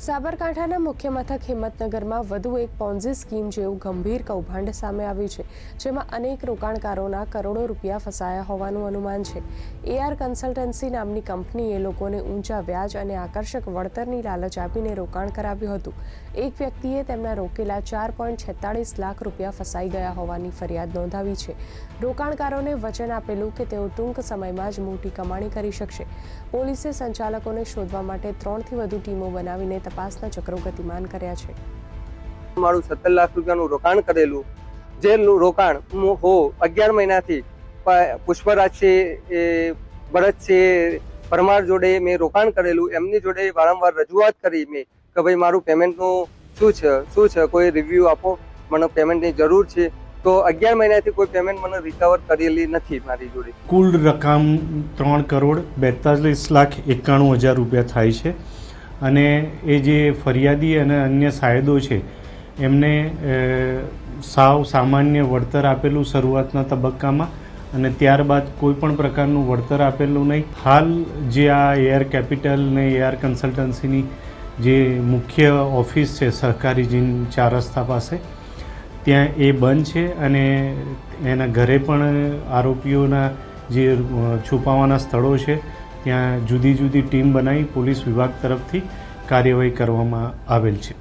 સાબરકાંઠાના મુખ્ય મથક હિંમતનગરમાં વધુ એક પોન્ઝી સ્કીમ જેવું ગંભીર કૌભાંડ સામે આવ્યું છે, જેમાં અનેક રોકાણકારોના કરોડો રૂપિયા ફસાયા હોવાનું અનુમાન છે। એઆર કન્સલ્ટન્સી નામની કંપનીએ લોકોને ઊંચા વ્યાજ અને આકર્ષક વળતરની લાલચ આપીને રોકાણ કરાવ્યું હતું। એક વ્યક્તિએ તેમના રોકેલા 4.46 લાખ રૂપિયા ફસાઈ ગયા હોવાની ફરિયાદ નોંધાવી છે। રોકાણકારોને વચન આપેલું કે તેઓ ટૂંક સમયમાં જ મોટી કમાણી કરી શકશે। પોલીસે સંચાલકોને શોધવા માટે 3થી વધુ ટીમો બનાવીને તપાસના ચક્રો ગતિમાન કર્યા છે। મારું 17 લાખ રૂપિયાનું રોકાણ કરેલું, જે રોકાણ હું 11 મહિનાથી પુષ્પરાજ છે, ભરત છે, પરમાર જોડે મેં રોકાણ કરેલું। એમની જોડે વારંવાર રજૂઆત કરી મેં કે ભાઈ મારું પેમેન્ટનું શું છે, કોઈ રિવ્યુ આપો, મને પેમેન્ટની જરૂર છે। તો 11 મહિનાથી કોઈ પેમેન્ટ મને રિકવર કરેલી નથી મારી જોડે। કુલ રકમ 3,42,91,000 રૂપિયા થાય છે અને એ જે ફરિયાદી અને અન્ય સાયદો છે એમને સાવ સામાન્ય વળતર આપેલું શરૂઆતના તબક્કામાં અને ત્યારબાદ કોઈ પણ પ્રકારનું વળતર આપેલું નહીં। હાલ જે આ એઆર કેપિટલ ને એઆર કન્સલ્ટન્સીની જે મુખ્ય ઓફિસ છે સહકારી જીન 4 રસ્તા પાસે, ત્યાં એ બંધ છે અને એના ઘરે પણ આરોપીઓના જે છુપાવાના સ્થળો છે ત્યાં જુદી જુદી ટીમ બનાવી પોલીસ વિભાગ તરફથી કાર્યવાહી કરવામાં આવેલ છે।